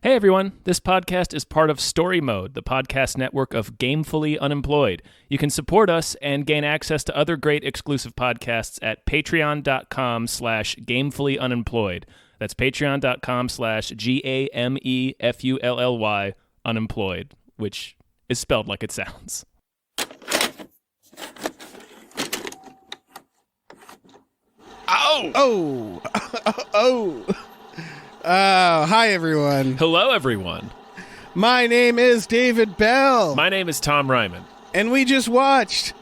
Hey everyone, this podcast is part of Story Mode, the podcast network of Gamefully Unemployed. You can support us and gain access to other great exclusive podcasts at patreon.com/gamefullyunemployed. That's patreon.com/GAMEFULLY unemployed, which is spelled like it sounds. Oh! Hi, everyone. Hello, everyone. My name is David Bell. My name is Tom Ryman. And we just watched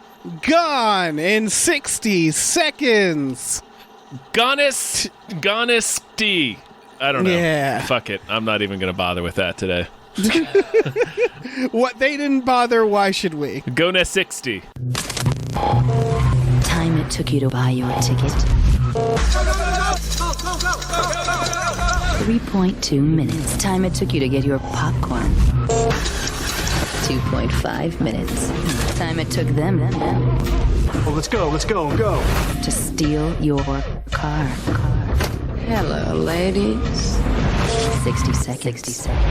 Gone in 60 Seconds. Gonesty. I don't know. Yeah. Fuck it. I'm not even going to bother with that today. What they didn't bother, why should we? Gonesty. Time it took you to buy your ticket. 3.2 minutes. Time it took you to get your popcorn. 2.5 minutes. Time it took them Well, let's go. to steal your car. Hello, ladies. 60 seconds. 60 seconds.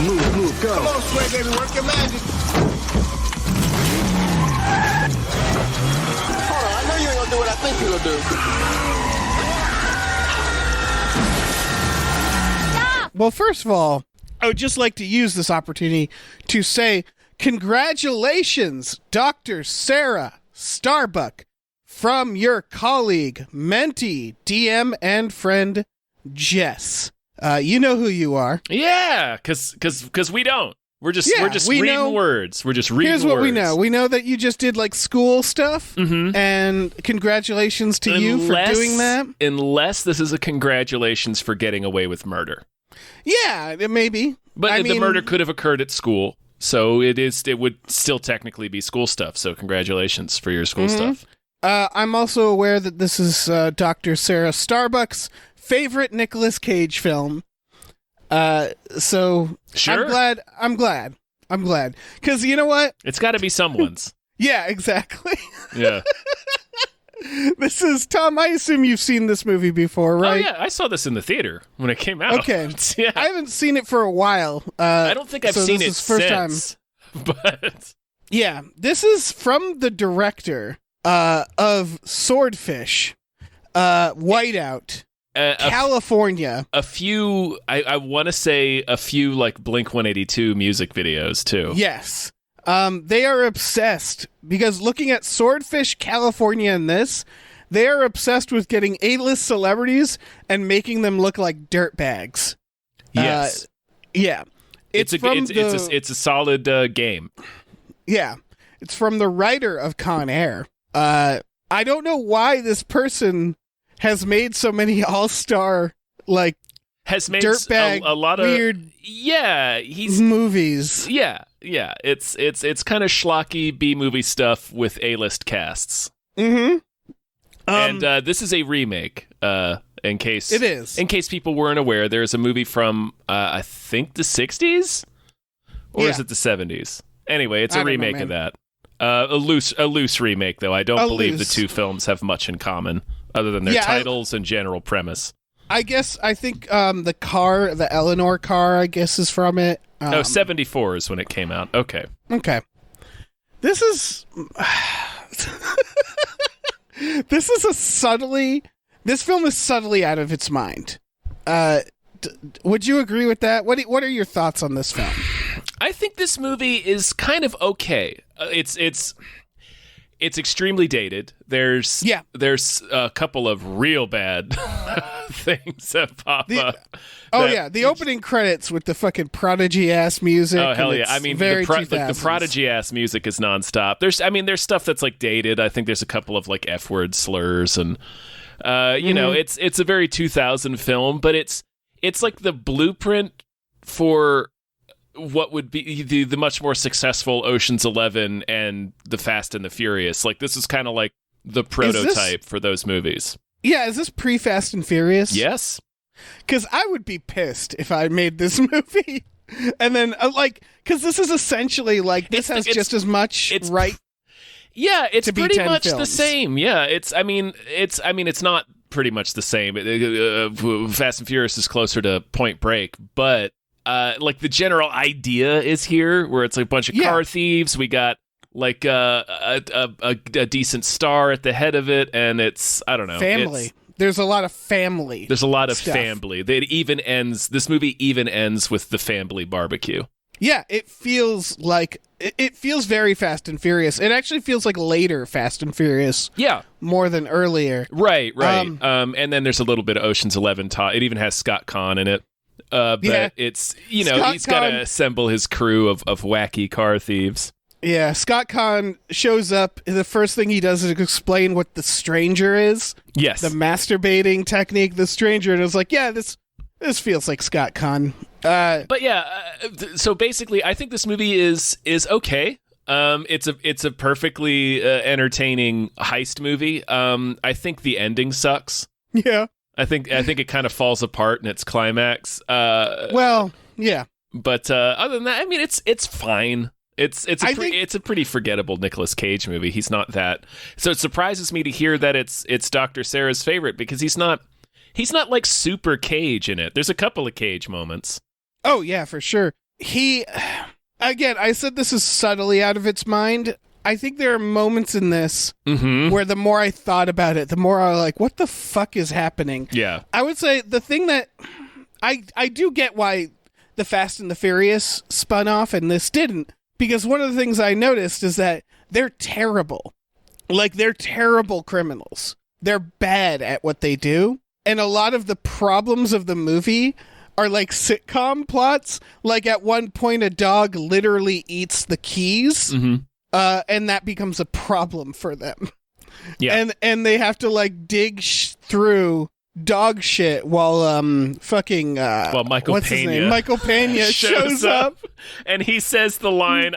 Move, go. Come on, Sway, baby, work your magic. Hold on, I know you ain't gonna do what I think you're gonna do. Well, first of all, I would just like to use this opportunity to say congratulations, Dr. Sarah Starbuck, from your colleague, mentee, DM, and friend, Jess. You know who you are. Yeah, because we don't. We're just we reading know. words. We're just reading Here's words. what we know. We know that you just did like school stuff, and congratulations to you for doing that. Unless this is a congratulations for getting away with murder. Yeah, maybe. But I the mean, murder could have occurred at school, so it would still technically be school stuff. So congratulations for your school stuff. I'm also aware that this is Dr. Sarah Starbuck's favorite Nicolas Cage film. So Sure. I'm glad. Because you know what? It's got to be someone's. Yeah, exactly. Yeah. This is Tom. I assume you've seen this movie before, right? Oh yeah, I saw this in the theater when it came out. Okay. Yeah. I haven't seen it for a while. I don't think I've so seen this it is first since. But Yeah, this is from the director of Swordfish, Whiteout, California. a few, I want to say a few like Blink-182 music videos too. Yes. They are obsessed because looking at Swordfish, California, and this, they are obsessed with getting A-list celebrities and making them look like dirtbags. Yes. Yeah. It's a solid game. Yeah. It's from the writer of Con Air. I don't know why this person has made so many all-star, like, Has made dirtbag, a lot of weird he's movies. Yeah. It's kind of schlocky B-movie stuff with A-list casts. Mm-hmm. And this is a remake. In case It is. In case people weren't aware, there's a movie from I think the 60s, or is Yeah. it the 70s? Anyway, it's I a don't know, remake man. of that. A loose remake, though. I don't believe loose. the two films have much in common, other than their Yeah, titles and general premise. I think the Eleanor car, I guess, is from it. 74 is when it came out. Okay. Okay. This is this film is subtly out of its mind. Would you agree with that? What are your thoughts on this film? I think this movie is kind of okay. It's extremely dated. There's a couple of real bad things that pop up. The opening credits with the fucking Prodigy ass music. Oh hell and yeah! it's I mean, very the 2000s. Prodigy ass music is nonstop. There's stuff that's like dated. I think there's a couple of like F-word slurs, and you know, it's a very 2000 film, but it's like the blueprint for what would be the much more successful Ocean's 11 and the Fast and the Furious. Like, this is kind of like the prototype for those movies. Yeah, is this pre-Fast and Furious? Yes. Because I would be pissed if I made this movie. And then, because this is essentially, this has just as much right. Yeah, it's to be pretty 10 much the films. same. Yeah, it's not pretty much the same. Fast and Furious is closer to Point Break, but like the general idea is here, where it's like a bunch of car thieves. We got like a decent star at the head of it, and it's, I don't know, family. There's a lot of family. There's a lot of stuff. family. This movie even ends with the family barbecue. Yeah, it feels very Fast and Furious. It actually feels like later Fast and Furious. Yeah. More than earlier. Right. And then there's a little bit of Ocean's 11 talk. It even has Scott Conn in it. But it's, you know, he's got to assemble his crew of wacky car thieves. Yeah, Scott Conn shows up. The first thing he does is explain what the stranger is. Yes. The masturbating technique, the stranger. And it was like, yeah, this feels like Scott Conn. But yeah, so basically, I think this movie is okay. It's a perfectly entertaining heist movie. I think the ending sucks. Yeah. I think it kind of falls apart in its climax. Well, yeah. But other than that, I mean, it's fine. It's a pretty forgettable Nicolas Cage movie. He's not that. So it surprises me to hear that it's Dr. Sarah's favorite, because he's not like super Cage in it. There's a couple of Cage moments. Oh yeah, for sure. Again, I said this is subtly out of its mind. I think there are moments in this where the more I thought about it, the more I was like, what the fuck is happening? Yeah. I would say the thing that I do get why the Fast and the Furious spun off and this didn't, because one of the things I noticed is that they're terrible. Like, they're terrible criminals. They're bad at what they do. And a lot of the problems of the movie are like sitcom plots. Like, at one point, a dog literally eats the keys, and that becomes a problem for them. Yeah. And they have to, like, dig through dog shit while Michael what's Pena. his name? Michael Pena shows up. And he says the line,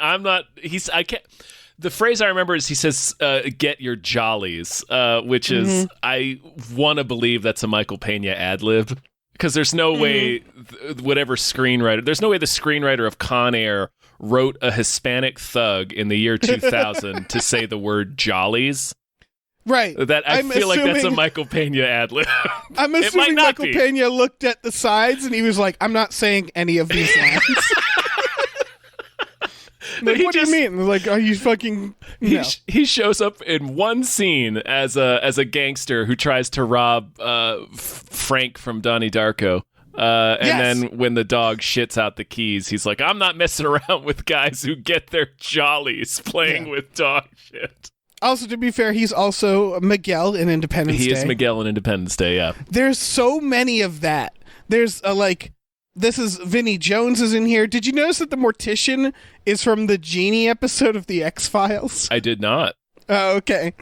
the phrase I remember is he says, get your jollies, which is, I want to believe that's a Michael Pena ad-lib, because there's no way there's no way the screenwriter of Con Air wrote a Hispanic thug in the year 2000 to say the word jollies. Right. That I feel like that's a Michael Pena ad-lib. I'm assuming Michael Pena looked at the sides and he was like, I'm not saying any of these lines. Like, what do you mean? Like, are you fucking... No. He shows up in one scene as a gangster who tries to rob Frank from Donnie Darko. Then when the dog shits out the keys, he's like, I'm not messing around with guys who get their jollies playing with dog shit. Also, to be fair, he's also Miguel in Independence Day. He is Miguel in Independence Day, yeah. There's so many of that. There's this is Vinnie Jones is in here. Did you notice that the mortician is from the Genie episode of The X-Files? I did not. Oh, okay.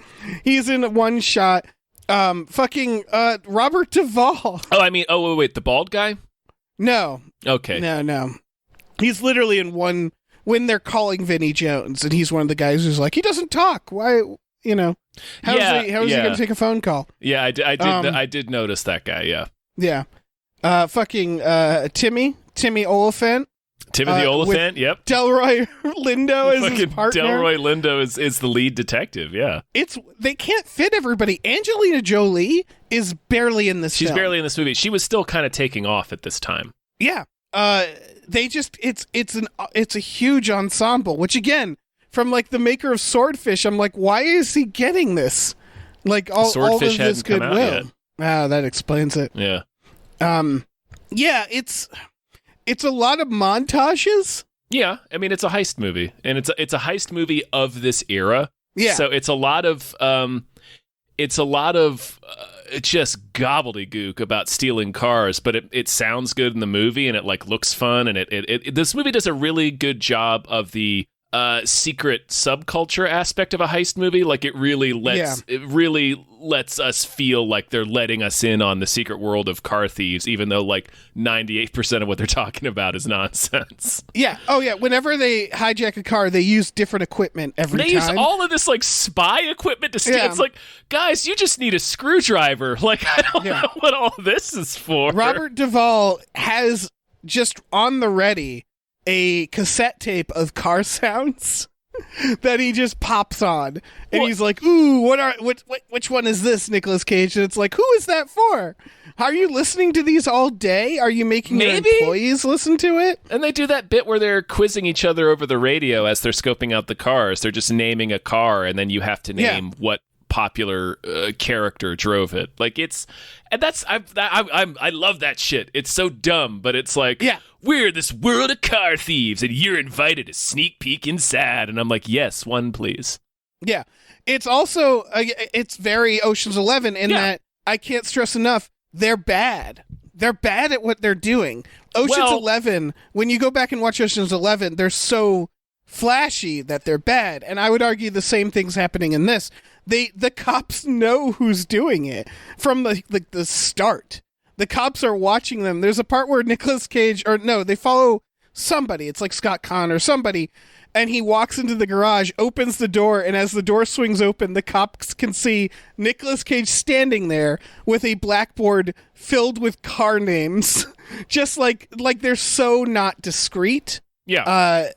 He's in one shot. Robert Duvall. Oh, wait, the bald guy? No. Okay. No. He's literally in one when they're calling Vinnie Jones, and he's one of the guys who's like, he doesn't talk. Why, how is he going to take a phone call? Yeah, I did notice that guy, yeah. Yeah. Timmy Oliphant. Timothy Oliphant, yep. Delroy Lindo is his partner. Delroy Lindo is the lead detective, yeah. They can't fit everybody. Angelina Jolie is barely in this film. She's barely in this movie. She was still kind of taking off at this time. Yeah. It's a huge ensemble, which again, from like the maker of Swordfish, I'm like, why is he getting this? Like all of this goodwill. That explains it. Yeah. Yeah, it's a lot of montages. Yeah, I mean, it's a heist movie, and it's a heist movie of this era. Yeah. So it's a lot of just gobbledygook about stealing cars, but it sounds good in the movie, and it like looks fun, and this movie does a really good job of the secret subculture aspect of a heist movie. Like it really lets us feel like they're letting us in on the secret world of car thieves, even though like 98% of what they're talking about is nonsense. Yeah. Oh yeah. Whenever they hijack a car, they use different equipment every time. They use all of this like spy equipment to steal. Yeah. It's like, guys, you just need a screwdriver. Like, I don't know what all this is for. Robert Duvall has just on the ready a cassette tape of car sounds. that he just pops on, and he's like, "Ooh, which one is this, Nicolas Cage?" And it's like, "Who is that for? Are you listening to these all day? Are you making your employees listen to it?" And they do that bit where they're quizzing each other over the radio as they're scoping out the cars. They're just naming a car, and then you have to name what popular character drove it. Like I love that shit. It's so dumb, but it's like, we're this world of car thieves, and you're invited to sneak peek inside. And I'm like, yes, one please. Yeah, it's also it's very Ocean's 11 in that I can't stress enough. They're bad. They're bad at what they're doing. Ocean's 11. When you go back and watch Ocean's 11, they're so flashy that they're bad, and I would argue the same thing's happening in this. The cops know who's doing it from the start. The cops are watching them. There's a part where Nicolas Cage, they follow somebody. It's like Scott Conn or somebody, and he walks into the garage, opens the door, and as the door swings open, the cops can see Nicolas Cage standing there with a blackboard filled with car names, just like they're so not discreet. Yeah.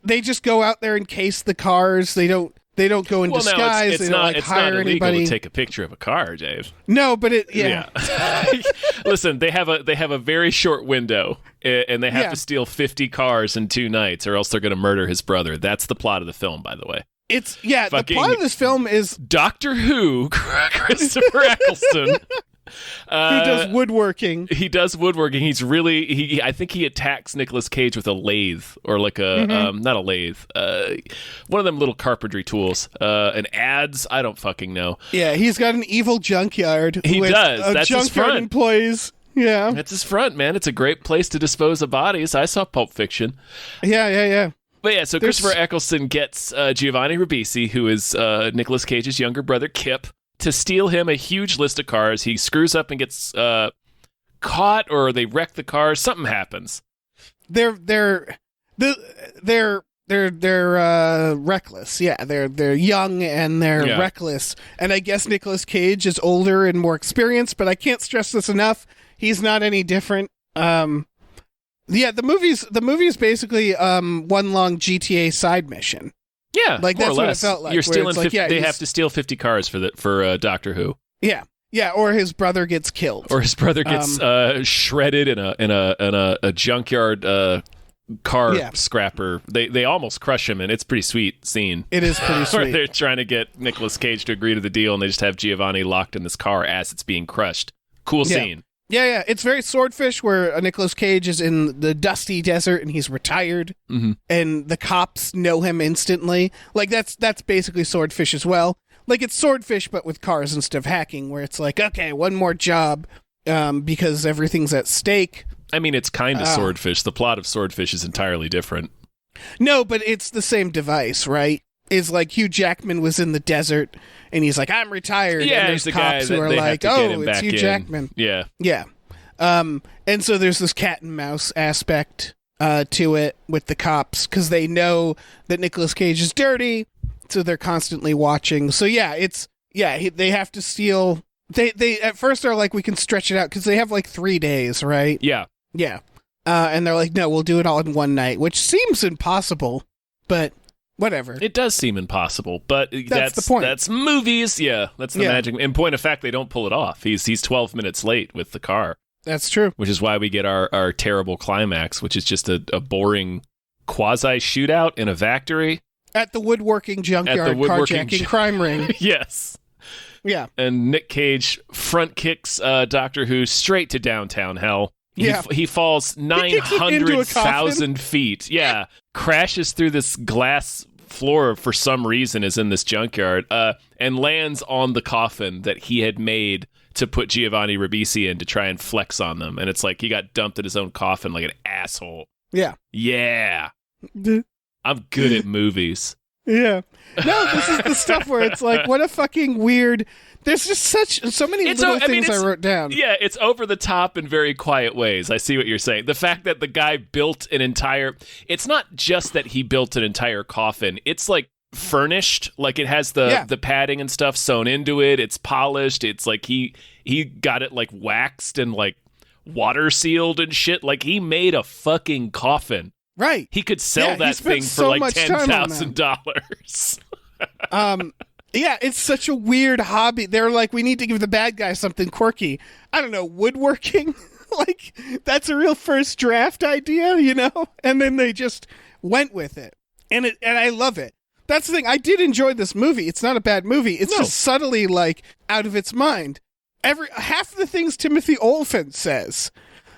They just go out there and case the cars. They don't go in disguise. They don't it's hire not illegal anybody to take a picture of a car, Dave. No, but Listen, they have a very short window, and they have to steal 50 cars in 2 nights, or else they're going to murder his brother. That's the plot of the film, by the way. The plot of this film is Doctor Who, Christopher Eccleston. He does woodworking. He's really I think he attacks Nicolas Cage with a lathe, or like a not a lathe, one of them little carpentry tools, an adze. I don't fucking know. Yeah, he's got an evil junkyard. He does. That's his front. Employees. Yeah, that's his front, man. It's a great place to dispose of bodies. I saw Pulp Fiction. Yeah. But yeah, so Christopher Eccleston gets Giovanni Ribisi, who is Nicolas Cage's younger brother, Kip, to steal him a huge list of cars. He screws up and gets caught, or they wreck the cars. Something happens. They're reckless. Yeah, they're young and they're reckless. And I guess Nicolas Cage is older and more experienced, but I can't stress this enough. He's not any different. The movie's basically one long GTA side mission. Yeah, like more that's or what less. it felt like. You're stealing. Like, they have to steal 50 cars for Doctor Who. Yeah, or his brother gets killed, or his brother gets shredded in a junkyard car scrapper. They almost crush him, and it's a pretty sweet scene. It is pretty sweet. Where they're trying to get Nicolas Cage to agree to the deal, and they just have Giovanni locked in this car as it's being crushed. Cool scene. Yeah. It's very Swordfish, where Nicolas Cage is in the dusty desert and he's retired, and the cops know him instantly. Like that's basically Swordfish as well. Like it's Swordfish, but with cars instead of hacking, where it's like, okay, one more job, because everything's at stake. I mean, it's kind of Swordfish. The plot of Swordfish is entirely different. No, but it's the same device, right? Is like Hugh Jackman was in the desert, and he's like, I'm retired. Yeah, and there's the cops guy who are like, oh, it's Hugh Jackman. Yeah. And so there's this cat and mouse aspect to it with the cops, because they know that Nicolas Cage is dirty, so they're constantly watching. So they have to steal. They at first are like, we can stretch it out, because they have like 3 days, right? Yeah. And they're like, no, we'll do it all in one night, which seems impossible, but whatever. It does seem impossible, but that's the point. That's movies. Yeah, that's the magic. In point of fact, they don't pull it off. He's 12 minutes late with the car. That's true. Which is why we get our terrible climax, which is just a boring quasi shootout in a factory. At the woodworking junkyard carjacking crime ring. Yes. Yeah. And Nick Cage front kicks Doctor Who straight to downtown hell. He falls 900,000 feet. Yeah. Crashes through this glass floor for some reason, is in this junkyard, and lands on the coffin that he had made to put Giovanni Ribisi in to try and flex on them. And it's like he got dumped in his own coffin like an asshole. Yeah. I'm good at movies. Yeah. No, this is the stuff where it's like, what a fucking weird... There's just so many little things I wrote down. Yeah, it's over the top in very quiet ways. I see what you're saying. The fact that the guy built an entire... It's not just that he built an entire coffin. It's like furnished. Like it has the padding and stuff sewn into it. It's polished. It's like he got it like waxed and like water sealed and shit. Like he made a fucking coffin. Right. He could sell he that spent thing for so like much time on that. $10,000. Yeah, it's such a weird hobby. They're like, we need to give the bad guy something quirky. I don't know, woodworking? Like, that's a real first draft idea, you know? And then they just went with it. And I love it. That's the thing. I did enjoy this movie. It's not a bad movie. It's just subtly, like, out of its mind. Half the things Timothy Olyphant says.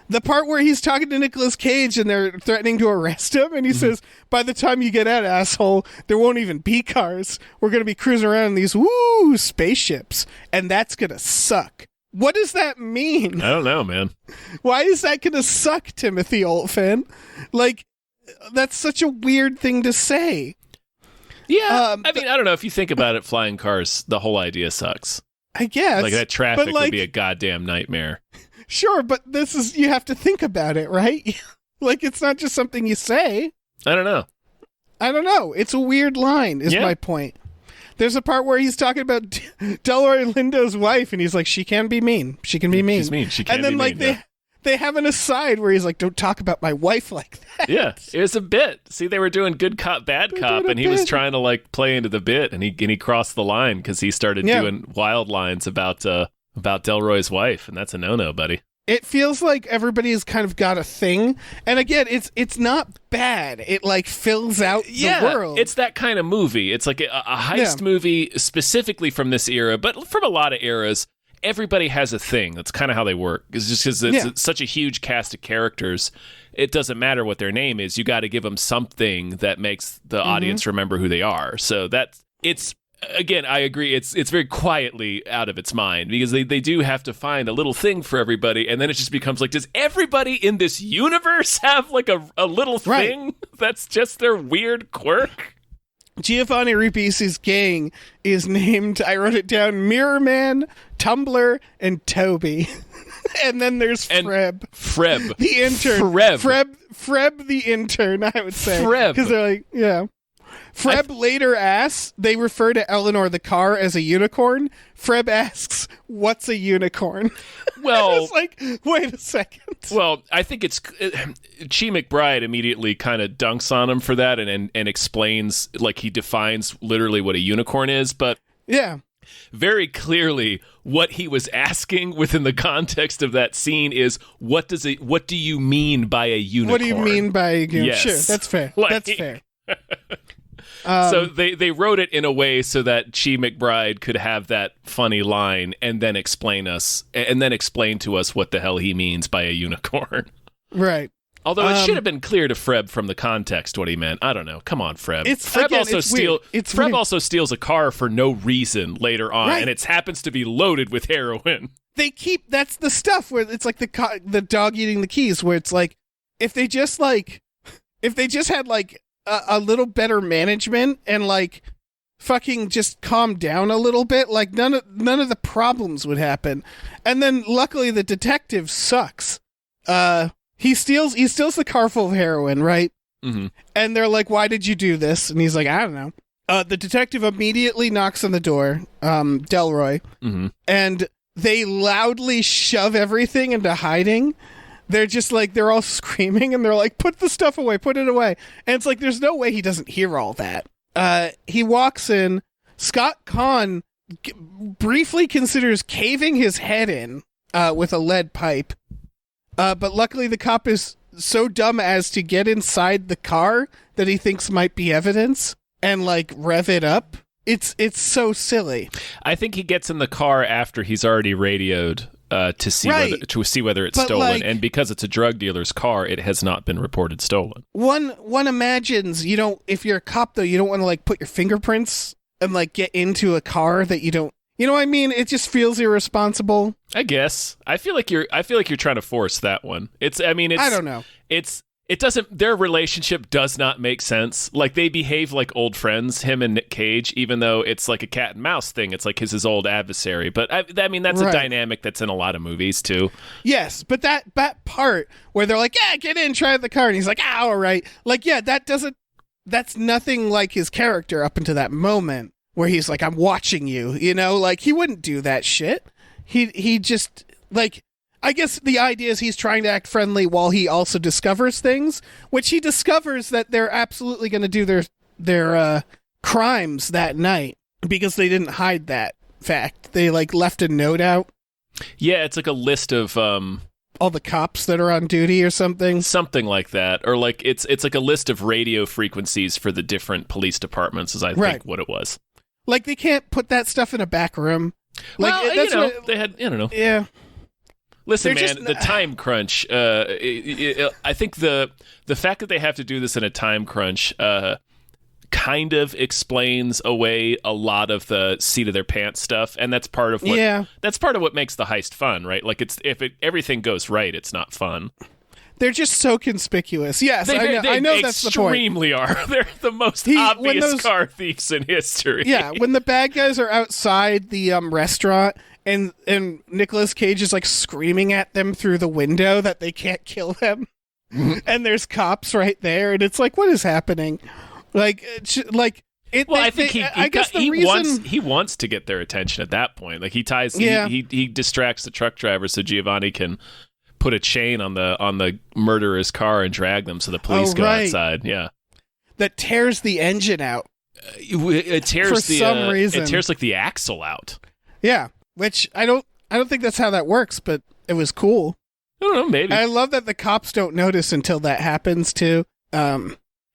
The part where he's talking to Nicolas Cage and they're threatening to arrest him, and he says, by the time you get out, asshole, there won't even be cars. We're going to be cruising around in these spaceships, and that's going to suck. What does that mean? I don't know, man. Why is that going to suck, Timothy Olyphant? Like, that's such a weird thing to say. Yeah, I mean, I don't know. If you think about it, flying cars, the whole idea sucks. I guess. Like, that traffic would be a goddamn nightmare. Sure, but you have to think about it, right? Like, it's not just something you say. I don't know. It's a weird line, is my point. There's a part where he's talking about Delroy Lindo's wife, and he's like, she can be mean. She can be mean. She's mean. She can be mean. And then, they have an aside where he's like, don't talk about my wife like that. Yeah, it was a bit. See, they were doing good cop, bad cop, and he was trying to, like, play into the bit, and he crossed the line because he started doing wild lines about Delroy's wife, and that's a no-no, buddy. It feels like everybody's kind of got a thing, and again, it's not bad. It like fills out the world. It's that kind of movie. It's like a heist movie specifically from this era, but from a lot of eras. Everybody has a thing. That's kind of how they work. It's just because it's such a huge cast of characters. It doesn't matter what their name is. You got to give them something that makes the audience remember who they are. So it's. Again, I agree. It's very quietly out of its mind because they do have to find a little thing for everybody, and then it just becomes like, does everybody in this universe have like a little thing that's just their weird quirk? Giovanni Ribisi's gang is named, I wrote it down, Mirror Man, Tumblr, and Toby. And then there's Freb. Freb. The intern. Freb the intern, I would say. Freb. Because they're like, yeah. Freb later asks, they refer to Eleanor the car as a unicorn. Freb asks, what's a unicorn? Well, it's like, wait a second. Well, I think Chi McBride immediately kind of dunks on him for that and explains, like, he defines literally what a unicorn is, but yeah, very clearly what he was asking within the context of that scene is, what do you mean by a unicorn? What do you mean by a unicorn? Yes. Sure, that's fair. That's fair. So they wrote it in a way so that Chi McBride could have that funny line and then explain to us what the hell he means by a unicorn. Right. Although it should have been clear to Freb from the context what he meant. I don't know. Come on, Freb. Freb also steals a car for no reason later on, and it happens to be loaded with heroin. That's the stuff where it's like the dog eating the keys, where it's like, if they just had like a little better management and like fucking just calm down a little bit, like none of the problems would happen. And then luckily the detective sucks. He steals the car full of heroin, right? Mm-hmm. And they're like, why did you do this? And he's like, I don't know. The detective immediately knocks on the door, Delroy, and they loudly shove everything into hiding. They're just like, they're all screaming and they're like, put the stuff away, put it away. And it's like, there's no way he doesn't hear all that. He walks in. Scott Conn briefly considers caving his head in with a lead pipe. But luckily the cop is so dumb as to get inside the car that he thinks might be evidence and like rev it up. It's so silly. I think he gets in the car after he's already radioed to see whether it's stolen, like, and because it's a drug dealer's car, it has not been reported stolen. One imagines, if you're a cop though, you don't want to like put your fingerprints and like get into a car that you don't. You know what I mean? It just feels irresponsible. I guess. I feel like you're trying to force that one. I don't know. It doesn't. Their relationship does not make sense. Like, they behave like old friends, him and Nick Cage, even though it's like a cat and mouse thing. It's like his old adversary. But I mean, that's a dynamic that's in a lot of movies too. Yes, but that part where they're like, yeah, get in, try the car, and he's like, ah, all right. Like, yeah, that's nothing like his character up until that moment where he's like, I'm watching you. Like, he wouldn't do that shit. He just like. I guess the idea is he's trying to act friendly while he also discovers things, which he discovers that they're absolutely going to do their crimes that night because they didn't hide that fact. They like left a note out. Yeah, it's like a list of all the cops that are on duty or something. Something like that. Or like it's like a list of radio frequencies for the different police departments, is I think what it was. Like they can't put that stuff in a back room. Like well, they had, I don't know. Yeah. Listen, man, the time crunch. I think the fact that they have to do this in a time crunch kind of explains away a lot of the seat of their pants stuff, and that's part of what makes the heist fun, right? Like everything goes right, it's not fun. They're just so conspicuous. Yes, I know that's the point. Extremely are. They're the most obvious car thieves in history. Yeah, when the bad guys are outside the restaurant and Nicolas Cage is like screaming at them through the window that they can't kill them, and there's cops right there, and it's like, what is happening? Like it. Well, I think he wants to get their attention at that point. Like he distracts the truck driver so Giovanni can put a chain on the murderer's car and drag them so the police go outside. Yeah, that tears the engine out. It tears for some reason. It tears like the axle out. Yeah, which I don't think that's how that works, but it was cool. I don't know, maybe. I love that the cops don't notice until that happens too.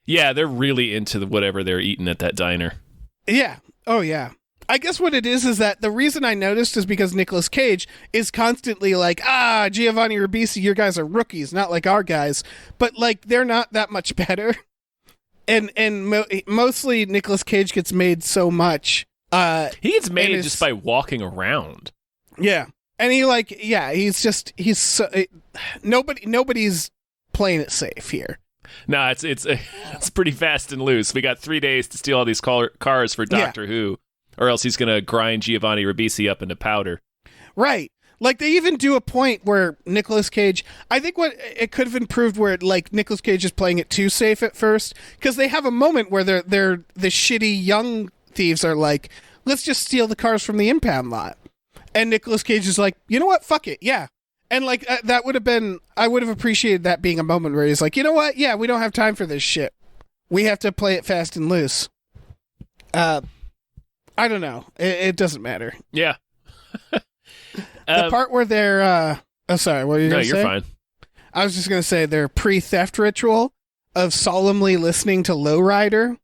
Yeah, they're really into whatever they're eating at that diner. Yeah. Oh, yeah. I guess what it is that the reason I noticed is because Nicolas Cage is constantly like, Giovanni Ribisi, your guys are rookies, not like our guys. But, like, they're not that much better. And mostly Nicolas Cage gets made so much. He gets made just by walking around. Yeah. And he's so... nobody's playing it safe here. No, it's pretty fast and loose. We got 3 days to steal all these cars for Doctor Who, or else he's going to grind Giovanni Ribisi up into powder. Right. Like, they even do a point where Nicolas Cage... I think what it could have improved where, like, Nicolas Cage is playing it too safe at first, because they have a moment where they're the shitty young thieves are like, let's just steal the cars from the impound lot. And Nicolas Cage is like, you know what? Fuck it. Yeah. And, like, that would have been... I would have appreciated that being a moment where he's like, you know what? Yeah, we don't have time for this shit. We have to play it fast and loose. I don't know. It doesn't matter. Yeah. The part where they're... oh, sorry. What were you going to say? No, you're fine. I was just going to say their pre-theft ritual of solemnly listening to Lowrider.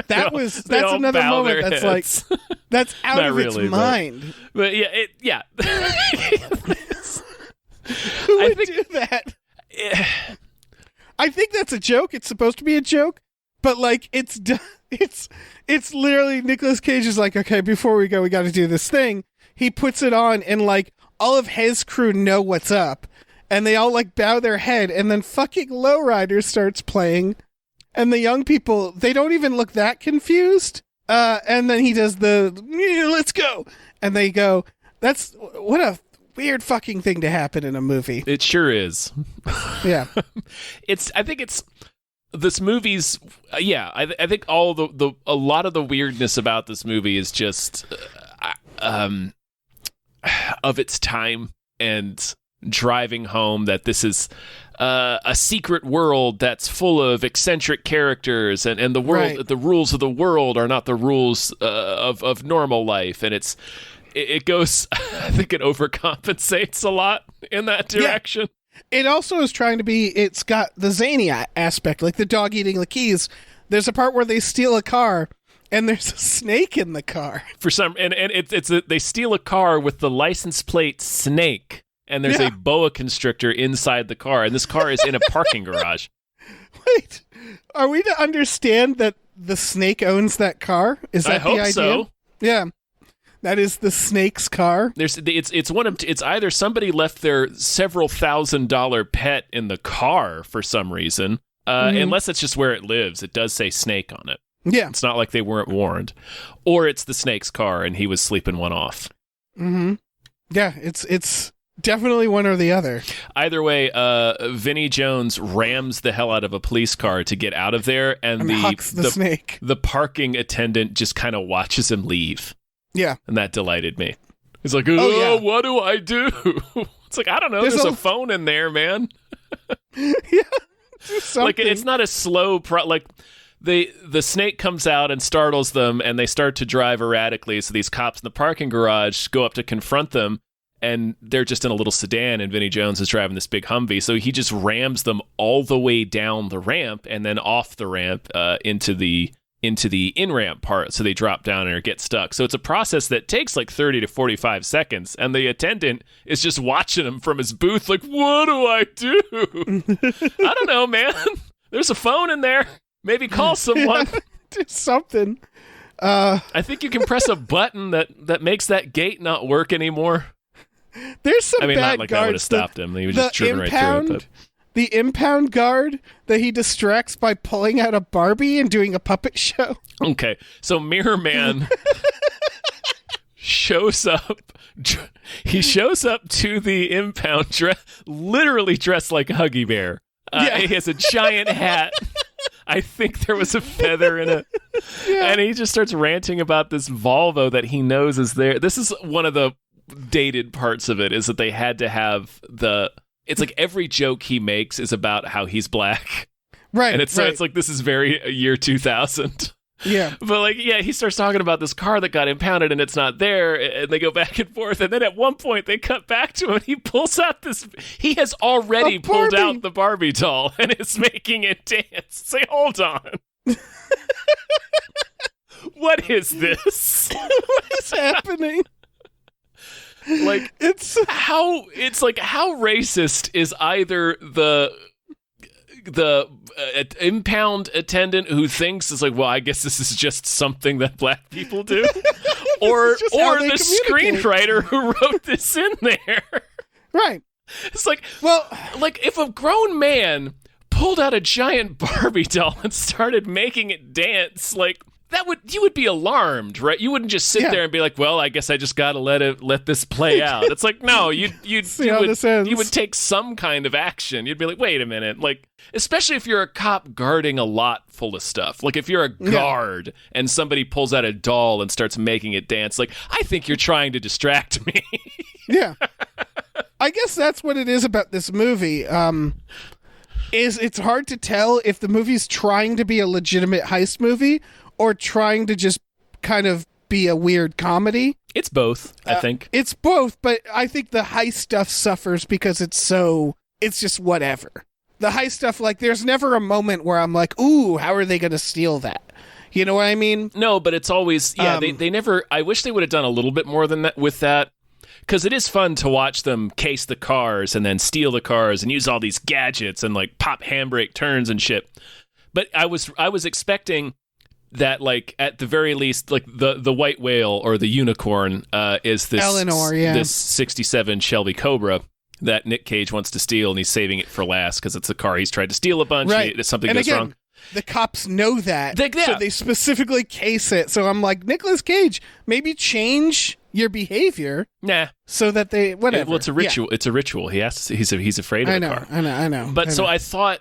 That's another moment that's like that's out of its mind. But yeah. Who would do that? I think that's a joke. It's supposed to be a joke, but like it's literally Nicolas Cage is like, okay, before we go, we got to do this thing. He puts it on, and like all of his crew know what's up, and they all like bow their head, and then fucking Lowrider starts playing. And the young people, they don't even look that confused. And then he does let's go. And they go, what a weird fucking thing to happen in a movie. It sure is. Yeah. I think this movie's, I think a lot of the weirdness about this movie is just of its time and driving home that this is a secret world that's full of eccentric characters, and the world, the rules of the world are not the rules of normal life, and it goes. I think it overcompensates a lot in that direction. Yeah. It also is trying to be. It's got the zany aspect, like the dog eating the keys. There's a part where they steal a car, and there's a snake in the car. They steal a car with the license plate snake. And there's a boa constrictor inside the car, and this car is in a parking garage. Wait, are we to understand that the snake owns that car? Is that the idea? I hope so. Yeah, that is the snake's car. It's either somebody left their several $1,000 pet in the car for some reason, unless it's just where it lives. It does say snake on it. Yeah, it's not like they weren't warned, or it's the snake's car and he was sleeping one off. Mm-hmm. Yeah, it's. Definitely one or the other. Either way, Vinnie Jones rams the hell out of a police car to get out of there, and hucks the snake. The parking attendant just kind of watches him leave. Yeah. And that delighted me. He's like, yeah. what do I do? It's like, I don't know. There's a phone in there, man. Like, it's not a slow like the snake comes out and startles them, and they start to drive erratically. So these cops in the parking garage go up to confront them, and they're just in a little sedan, and Vinnie Jones is driving this big Humvee. So he just rams them all the way down the ramp and then off the ramp into the in-ramp part, so they drop down or get stuck. So it's a process that takes like 30 to 45 seconds, and the attendant is just watching him from his booth like, what do I do? I don't know, man. There's a phone in there. Maybe call someone. Do something. I think you can press a button that makes that gate not work anymore. There's some bad not like guards. that would have stopped him. He was just driven right through it. The impound guard that he distracts by pulling out a Barbie and doing a puppet show. Okay, so Mirror Man shows up. He shows up to the impound literally dressed like a Huggy Bear. He has a giant hat. I think there was a feather in it. Yeah. And he just starts ranting about this Volvo that he knows is there. This is one of the dated parts of it, is that they had to have it's like every joke he makes is about how he's black. Right. And it's like, this is very year 2000. Yeah. But like, yeah, he starts talking about this car that got impounded and it's not there. And they go back and forth. And then at one point they cut back to him and he pulls out he has already pulled out the Barbie doll and is making it dance. Say, hold on. What is this? What is happening? Like, how racist is either the impound attendant who thinks is like, well, I guess this is just something that black people do, or the screenwriter who wrote this in there. Right. It's like, well, like if a grown man pulled out a giant Barbie doll and started making it dance, like, you would be alarmed, right? You wouldn't just sit there and be like, well, I guess I just got to let this play out. It's like, no, you would take some kind of action. You'd be like, wait a minute. Like, especially if you're a cop guarding a lot full of stuff. Like if you're a guard and somebody pulls out a doll and starts making it dance, like, I think you're trying to distract me. Yeah. I guess that's what it is about this movie. Is it's hard to tell if the movie's trying to be a legitimate heist movie or trying to just kind of be a weird comedy. It's both, I think. It's both, but I think the heist stuff suffers because it's just whatever. The heist stuff, like, there's never a moment where I'm like, ooh, how are they going to steal that? You know what I mean? No, but it's always, they never, I wish they would have done a little bit more than that with that. Because it is fun to watch them case the cars and then steal the cars and use all these gadgets and like pop handbrake turns and shit. But I was expecting that, like, at the very least, like the white whale or the unicorn is this Eleanor, this 67 Shelby Cobra that Nick Cage wants to steal, and he's saving it for last because it's a car he's tried to steal a bunch. Right. And something and goes again, wrong. The cops know that, so they specifically case it. So I'm like, Nicolas Cage, maybe change your behavior. Nah. So that they whatever. Well, it's a ritual. Yeah. It's a ritual. He's afraid of the car. I know. But I thought,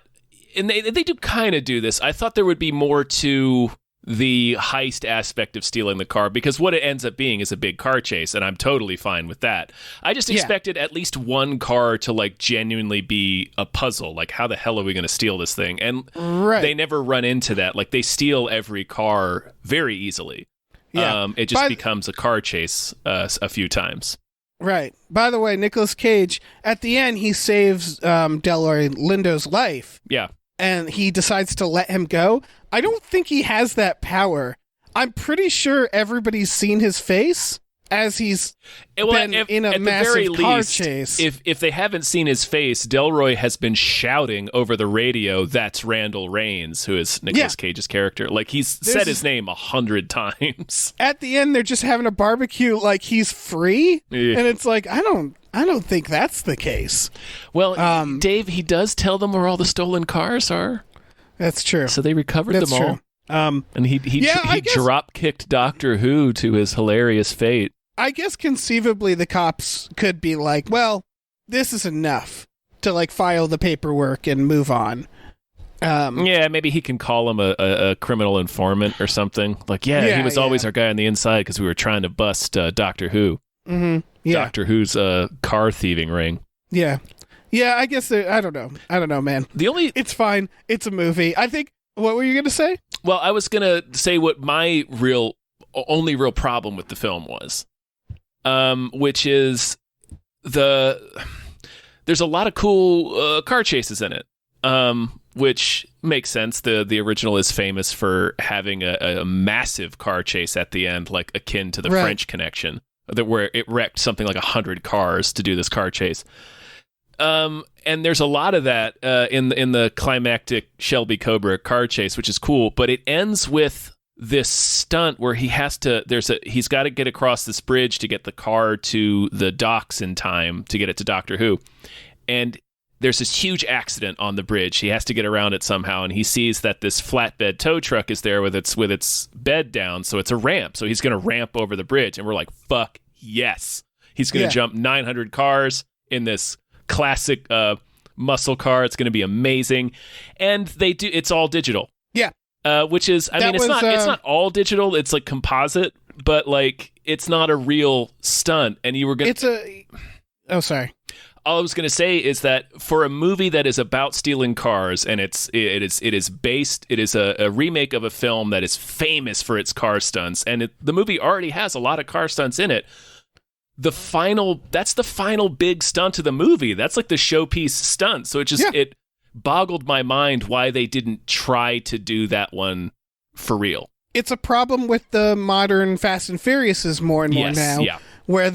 and they do kind of do this. I thought there would be more to the heist aspect of stealing the car, because what it ends up being is a big car chase, and I'm totally fine with that. I just expected at least one car to, like, genuinely be a puzzle. Like, how the hell are we going to steal this thing? And they never run into that. Like, they steal every car very easily. Yeah. It just becomes a car chase a few times. Right. By the way, Nicolas Cage, at the end, he saves Delroy Lindo's life. Yeah. And he decides to let him go. I don't think he has that power. I'm pretty sure everybody's seen his face as he's been in a massive car chase. If they haven't seen his face, Delroy has been shouting over the radio, "That's Randall Raines," who is Nicolas Cage's character. Like, he's said his name 100 times. At the end, they're just having a barbecue like he's free. Yeah. And it's like, I don't think that's the case. Well, Dave, he does tell them where all the stolen cars are. That's true. So they recovered them all. And he drop kicked Doctor Who to his hilarious fate. I guess conceivably the cops could be like, well, this is enough to, like, file the paperwork and move on. Maybe he can call him a criminal informant or something. Like, he was always our guy on the inside because we were trying to bust Doctor Who. Mm-hmm. Yeah. Doctor Who's car thieving ring. Yeah. Yeah, I guess I don't know. I don't know, man. It's fine. It's a movie. I think. What were you going to say? Well, I was going to say what my only real problem with the film was, which is there's a lot of cool car chases in it, which makes sense. The original is famous for having a massive car chase at the end, like akin to the French Connection, where it wrecked something like 100 cars to do this car chase. And there's a lot of that in the climactic Shelby Cobra car chase, which is cool. But it ends with this stunt where he's got to get across this bridge to get the car to the docks in time to get it to Doctor Who. And there's this huge accident on the bridge. He has to get around it somehow, and he sees that this flatbed tow truck is there with its bed down, so it's a ramp. So he's going to ramp over the bridge, and we're like, fuck yes. He's going to jump 900 cars in this classic muscle car. It's going to be amazing. And it's all digital. Yeah. Which is, it's not all digital. It's like composite, but like it's not a real stunt. And you were going to... sorry. All I was going to say is that for a movie that is about stealing cars, and it is a remake of a film that is famous for its car stunts, and the movie already has a lot of car stunts in it. That's the final big stunt of the movie. That's like the showpiece stunt. So it boggled my mind why they didn't try to do that one for real. It's a problem with the modern Fast and Furiouses more and more now, where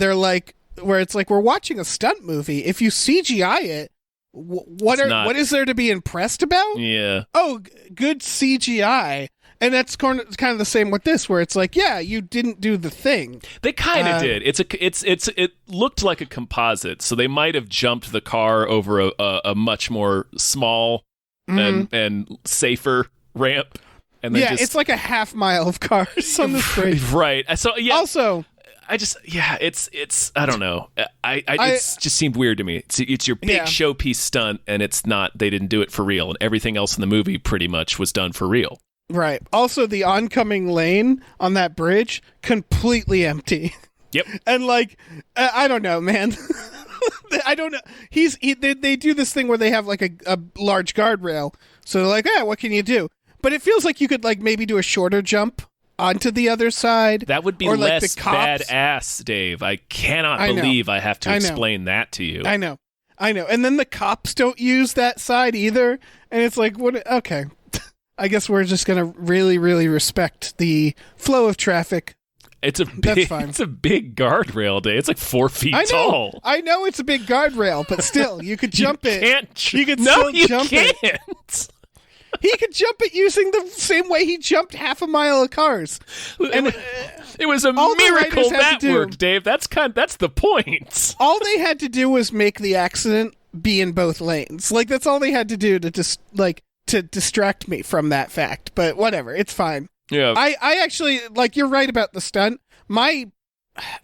it's like we're watching a stunt movie. If you CGI it, what is there to be impressed about? Yeah. Oh, good CGI. And that's kind of the same with this, where it's like, yeah, you didn't do the thing. They kind of did. It looked like a composite, so they might have jumped the car over a much more small and safer ramp. And then it's like a half mile of cars on the street. Right. So yeah. Also, it's I don't know. It just seemed weird to me. It's your big showpiece stunt, and it's not. They didn't do it for real, and everything else in the movie pretty much was done for real. Right. Also, the oncoming lane on that bridge, completely empty. Yep. And I don't know, man. I don't know. They do this thing where they have like a large guardrail. So they're like, what can you do? But it feels like you could maybe do a shorter jump onto the other side. That would be less badass, Dave. I cannot believe I have to explain that to you. I know. And then the cops don't use that side either. And it's like, what? Okay. I guess we're just going to really, really respect the flow of traffic. That's fine. It's a big guardrail, Dave. It's like 4 feet tall. I know it's a big guardrail, but still, you could jump it. You can't. He could jump it using the same way he jumped half a mile of cars. And it was a miracle that worked, Dave. That's the point. All they had to do was make the accident be in both lanes. That's all they had to do to just to distract me from that fact. But whatever, it's fine. Yeah. I actually you're right about the stunt. I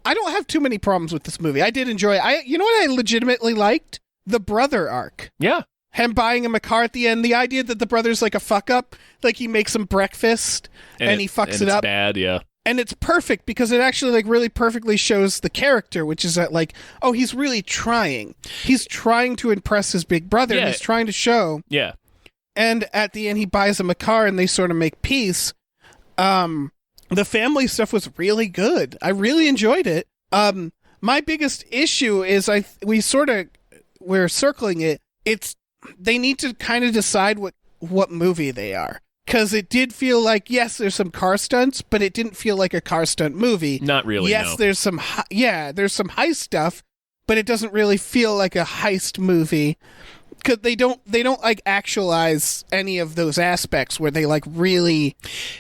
don't have too many problems with this movie. I did enjoy it. You know what I legitimately liked? The brother arc. Yeah. Him buying him a car at the end. The idea that the brother's like a fuck up, like he makes him breakfast and he fucks it up. It's bad, yeah. And it's perfect because it actually really perfectly shows the character, which is that he's really trying. He's trying to impress his big brother. And he's trying to show. Yeah. And at the end, he buys him a car and they sort of make peace. The family stuff was really good. I really enjoyed it. My biggest issue is we're circling it. They need to kind of decide what movie they are. Because it did feel like, yes, there's some car stunts, but it didn't feel like a car stunt movie. Not really, yes, no. there's some heist stuff, but it doesn't really feel like a heist movie. Because they don't actualize any of those aspects where they really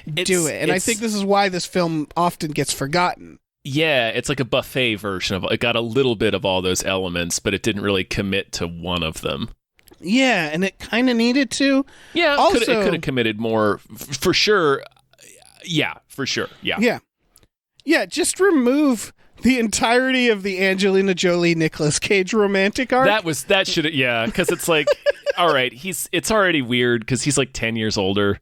do it. And I think this is why this film often gets forgotten. Yeah, it's like a buffet version of it. Got a little bit of all those elements, but it didn't really commit to one of them. Yeah, and it kind of needed to. Yeah, also, it could have committed more, for sure. Yeah, for sure. Yeah. Yeah, just remove the entirety of the Angelina Jolie Nicolas Cage romantic arc. That should because it's like, all right, it's already weird because he's 10 years older.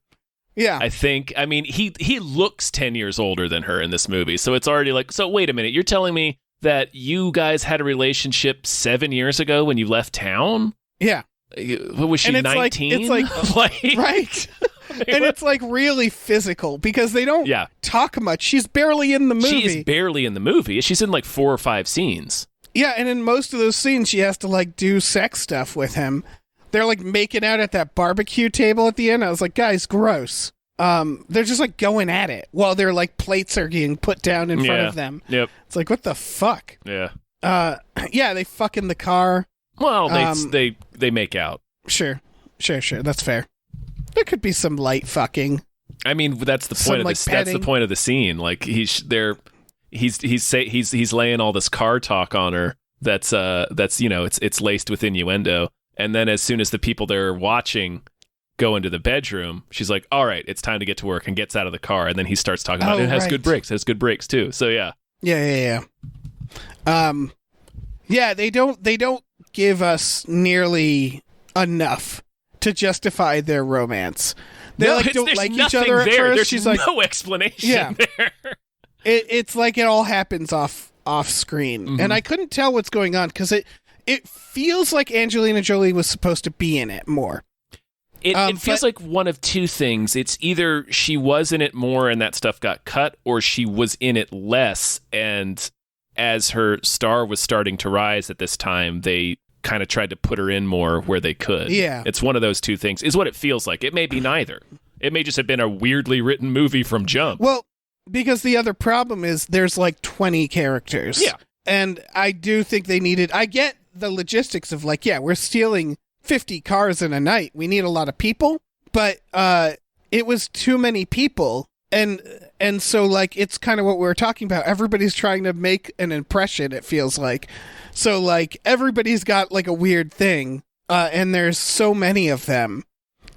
Yeah. I think. I mean, he looks 10 years older than her in this movie, so it's already so wait a minute, you're telling me that you guys had a relationship 7 years ago when you left town? Yeah. What was she, 19? It's like right. And it's like really physical because they don't talk much. She's barely in the movie. She is barely in the movie. She's in like 4 or 5 scenes. Yeah, and in most of those scenes, she has to like do sex stuff with him. They're like making out at that barbecue table at the end. I was like, guys, gross. They're just like going at it while their like plates are getting put down in front of them. Yep. It's like, what the fuck? Yeah. Yeah, they fuck in the car. Well, they make out. Sure. That's fair. There could be some light fucking. I mean, that's the point of this. That's the point of the scene. Like he's laying all this car talk on her. That's it's laced with innuendo. And then as soon as the people they're watching go into the bedroom, she's like, "All right, it's time to get to work," and gets out of the car. And then he starts talking about it has good brakes. It has good brakes too. So yeah. Yeah. Yeah, they don't give us nearly enough to justify their romance. They don't like each other at first. There's she's like, no explanation there. It's like it all happens off screen, and I couldn't tell what's going on because it feels like Angelina Jolie was supposed to be in it more. It feels like one of two things. It's either she was in it more and that stuff got cut, or she was in it less, and as her star was starting to rise at this time, they kind of tried to put her in more where they could. Yeah. It's one of those two things, is what it feels like. It may be neither. It may just have been a weirdly written movie from jump. Well, because the other problem is there's like 20 characters. Yeah. And I do think I get the logistics of like, yeah, we're stealing 50 cars in a night. We need a lot of people, but it was too many people. And so like, it's kind of what we were talking about. Everybody's trying to make an impression, it feels like. So like everybody's got like a weird thing, and there's so many of them.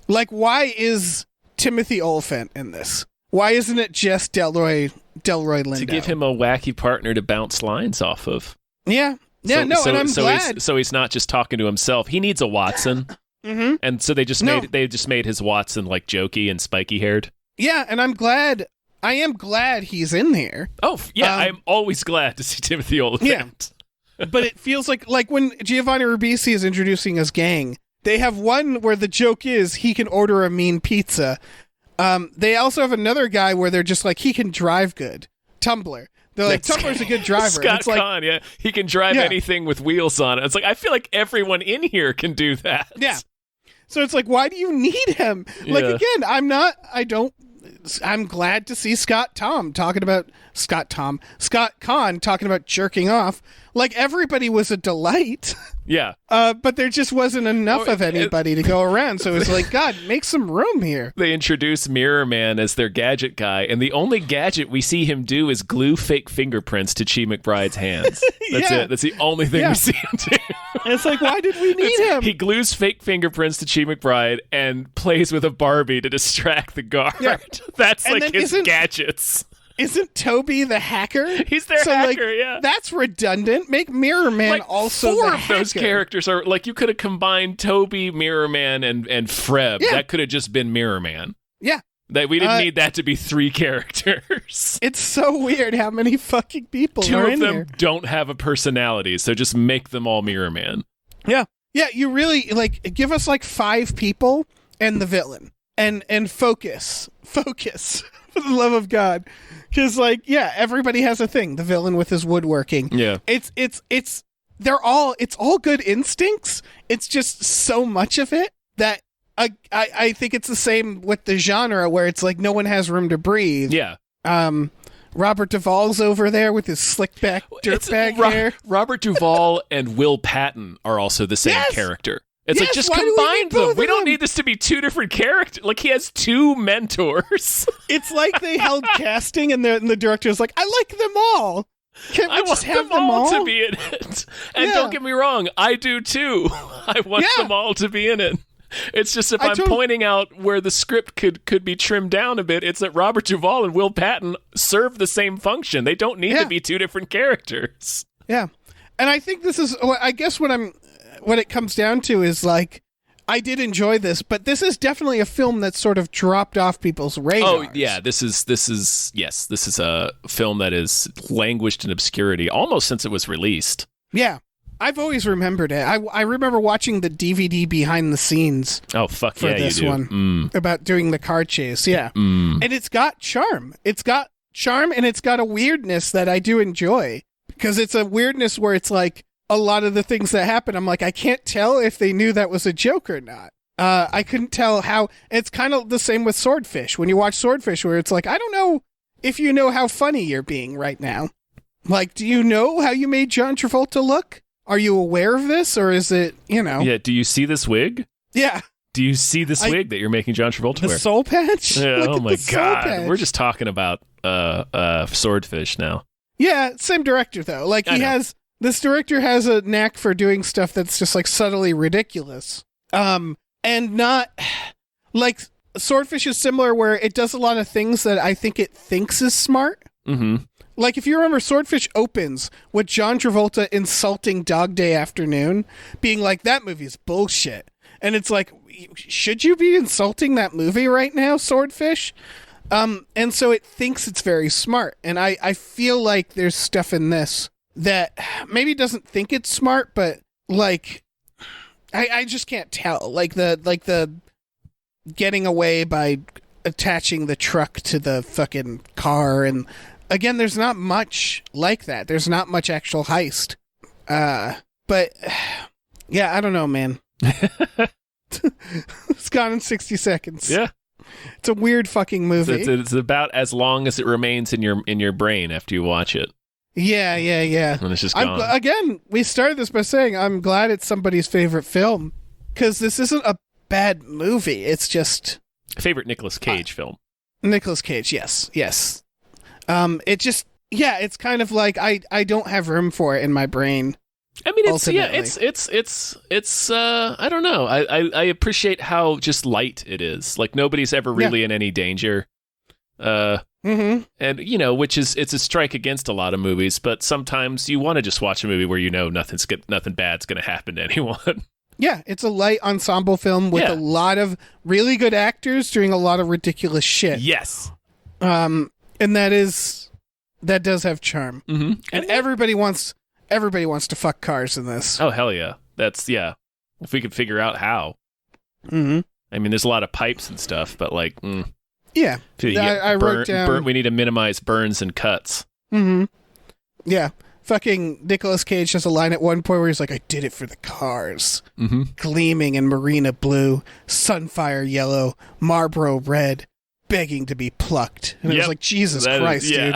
Like, why is Timothy Olyphant in this? Why isn't it just Delroy Lindo? To give him a wacky partner to bounce lines off of. Yeah. Yeah, and I'm glad. So he's not just talking to himself. He needs a Watson. Mm-hmm. And so they just made his Watson like jokey and spiky haired. Yeah, and I'm glad. I am glad he's in there. Oh, yeah, I'm always glad to see Timothy Olyphant. Yeah. But it feels like when Giovanni Ribisi is introducing his gang, they have one where the joke is he can order a mean pizza. They also have another guy where they're just like, he can drive good. Tumbler. They're like, Tumbler's a good driver. Scott it's like, Kahn, yeah. He can drive anything with wheels on it. It's like, I feel like everyone in here can do that. Yeah. So it's like, why do you need him? Like, again, I'm glad to see Scott Kahn talking about jerking off. Like, everybody was a delight. Yeah. But there just wasn't enough of anybody to go around. So it was like, God, make some room here. They introduce Mirror Man as their gadget guy, and the only gadget we see him do is glue fake fingerprints to Chi McBride's hands. That's it. That's the only thing we see him do. And it's like, why did we need him? He glues fake fingerprints to Chi McBride and plays with a Barbie to distract the guard. Yeah. That's like his gadgets. Isn't Toby the hacker? He's their hacker, yeah. That's redundant. Make Mirror Man like also four the of those characters are like, you could have combined Toby, Mirror Man, and Freb. Yeah. That could have just been Mirror Man. Yeah. That we didn't need that to be 3 characters. It's so weird how many fucking people are in here. 2 of them don't have a personality, so just make them all Mirror Man. Yeah. Yeah, you really like give us like 5 people and the villain. And focus. For the love of God. Because, like, yeah, everybody has a thing. The villain with his woodworking. Yeah. It's all good instincts. It's just so much of it that I think it's the same with the genre where it's like no one has room to breathe. Yeah. Robert Duvall's over there with his slick back dirtbag hair. Robert Duvall and Will Patton are also the same character. It's like, just combine them. We don't need this to be 2 different characters. Like, he has 2 mentors. It's like they held casting and the director's like, I like them all. Can't we just have them all to be in it? And don't get me wrong, I do too. I want them all to be in it. It's just if I'm pointing out where the script could be trimmed down a bit, it's that Robert Duvall and Will Patton serve the same function. They don't need to be 2 different characters. Yeah. And I think this is, I guess what it comes down to is like, I did enjoy this, but this is definitely a film that sort of dropped off people's radars. Oh yeah, this is a film that is languished in obscurity almost since it was released. Yeah. I've always remembered it. I remember watching the DVD behind the scenes. Oh fuck for yeah, this you do. one about doing the car chase. Yeah, and it's got charm. It's got charm, and it's got a weirdness that I do enjoy because it's a weirdness where it's like a lot of the things that happen. I'm like, I can't tell if they knew that was a joke or not. I couldn't tell how. It's kind of the same with Swordfish. When you watch Swordfish, where it's like, I don't know if you know how funny you're being right now. Like, do you know how you made John Travolta look? Are you aware of this, or is it, Yeah, do you see this wig? Yeah. Do you see this wig that you're making John Travolta the wear? soul patch? Yeah, Look oh at my the soul God. patch. We're just talking about Swordfish now. Yeah, same director, though. Like, this director has a knack for doing stuff that's just, like, subtly ridiculous. And not, like, Swordfish is similar where it does a lot of things that I think it thinks is smart. Mm-hmm. Like, if you remember, Swordfish opens with John Travolta insulting Dog Day Afternoon, being like, that movie's bullshit. And it's like, should you be insulting that movie right now, Swordfish? And so it thinks it's very smart. And I feel like there's stuff in this that maybe doesn't think it's smart, but, like, I just can't tell. Like the getting away by attaching the truck to the fucking car, and again, there's not much like that. There's not much actual heist. But yeah, I don't know, man. It's gone in 60 seconds. Yeah. It's a weird fucking movie. It's about as long as it remains in your brain after you watch it. Yeah. And it's just gone. Again, we started this by saying I'm glad it's somebody's favorite film, because this isn't a bad movie. It's just favorite Nicolas Cage film. Nicolas Cage, yes. It just, yeah, it's kind of like I don't have room for it in my brain. I mean, ultimately. it's I don't know. I appreciate how just light it is. Like, nobody's ever really in any danger. And which is, it's a strike against a lot of movies, but sometimes you want to just watch a movie where nothing bad's going to happen to anyone. Yeah, it's a light ensemble film with a lot of really good actors doing a lot of ridiculous shit. Yes. And that does have charm. Mm-hmm. And everybody wants to fuck cars in this. Oh, hell yeah. If we could figure out how. Mm-hmm. I mean, there's a lot of pipes and stuff, but like, yeah. I wrote down. We need to minimize burns and cuts. Mm-hmm. Yeah. Fucking Nicolas Cage has a line at one point where he's like, I did it for the cars. Mm-hmm. Gleaming in Marina blue, Sunfire yellow, Marlboro red, begging to be plucked. And it was like, Jesus Christ, dude.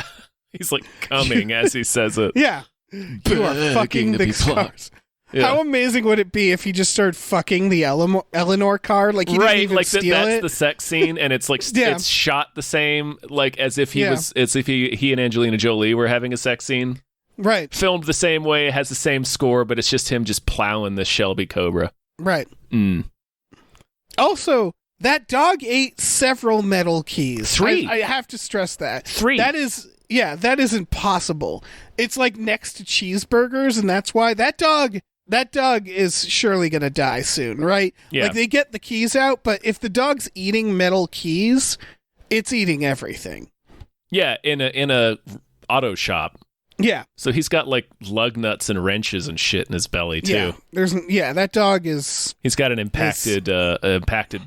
He's like coming as he says it. Yeah. You are fucking the cars. Yeah. How amazing would it be if he just started fucking the Eleanor car? Like, he didn't even like steal that's it. the sex scene, and it's like it's shot the same, like as if he and Angelina Jolie were having a sex scene. Right. Filmed the same way, has the same score, but it's just him just plowing the Shelby Cobra. Right. Mm. Also, that dog ate several metal keys. 3. I have to stress that. 3. That is impossible. It's like next to cheeseburgers, and that's why that dog is surely going to die soon, right? Yeah. Like, they get the keys out, but if the dog's eating metal keys, it's eating everything. Yeah, in a auto shop. Yeah. So he's got like lug nuts and wrenches and shit in his belly too. Yeah. That dog is. He's got an impacted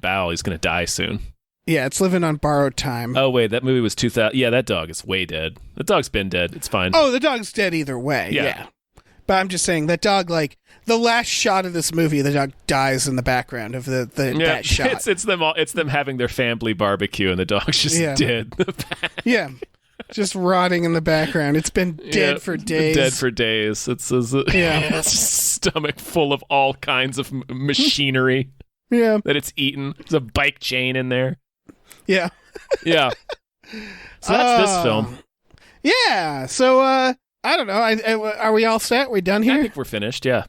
bowel. He's gonna die soon. Yeah, it's living on borrowed time. Oh wait, that movie was 2000. Yeah, that dog is way dead. The dog's been dead. It's fine. Oh, the dog's dead either way. Yeah. But I'm just saying that dog, like the last shot of this movie, the dog dies in the background of that shot. It's them having their family barbecue and the dog's just dead in the back. Yeah. Just rotting in the background. It's been dead for days. Dead for days. It's a stomach full of all kinds of machinery. Yeah. That it's eaten. There's a bike chain in there. Yeah. Yeah. So that's this film. Yeah. So I don't know. Are we all set? We done here? I think we're finished. Yeah.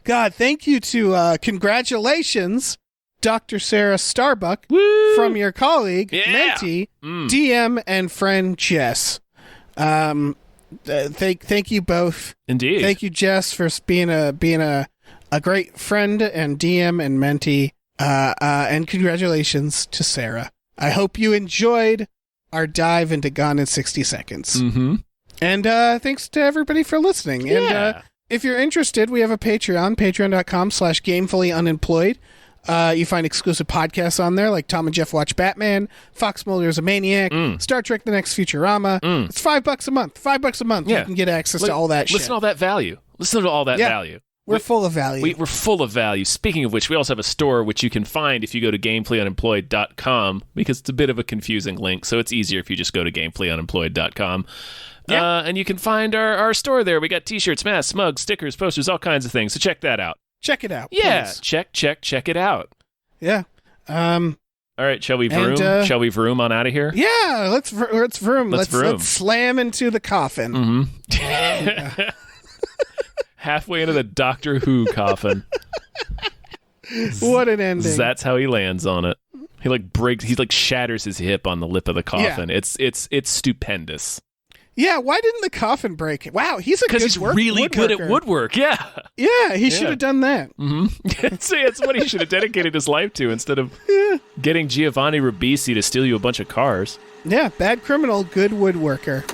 God, thank you to congratulations, Dr. Sarah Starbuck, Woo! From your colleague, mentee, DM, and friend Jess. Thank you both. Indeed. Thank you, Jess, for being a great friend and DM and mentee. And congratulations to Sarah. I hope you enjoyed our dive into Gone in 60 Seconds. Mm-hmm. And thanks to everybody for listening. Yeah. And if you're interested, we have a Patreon, patreon.com/gamefullyunemployed. You find exclusive podcasts on there, like Tom and Jeff Watch Batman, Fox Mulder is a Maniac, Star Trek The Next Futurama. It's $5 a month. $5 a month. Yeah. You can get access to all that shit. Listen to all that value. Listen to all that value. We're full of value. We're full of value. Speaking of which, we also have a store which you can find if you go to gamefullyunemployed.com, because it's a bit of a confusing link, so it's easier if you just go to gamefullyunemployed.com. Yeah. And you can find our store there. We got t-shirts, masks, mugs, stickers, posters, all kinds of things, so check that out. Check it out. Yeah, please. check it out. Yeah. All right, shall we vroom? Shall we vroom on out of here? Yeah, let's vroom. Let's vroom. Let's slam into the coffin. Mm-hmm. Halfway into the Doctor Who coffin. What an ending. That's how he lands on it. He shatters his hip on the lip of the coffin. Yeah. It's stupendous. Yeah, why didn't the coffin break? Wow, he's a good Because he's really good at woodwork, yeah. Yeah, he should have done that. Mm-hmm. See, it's what he should have dedicated his life to instead of getting Giovanni Ribisi to steal you a bunch of cars. Yeah, bad criminal, good woodworker.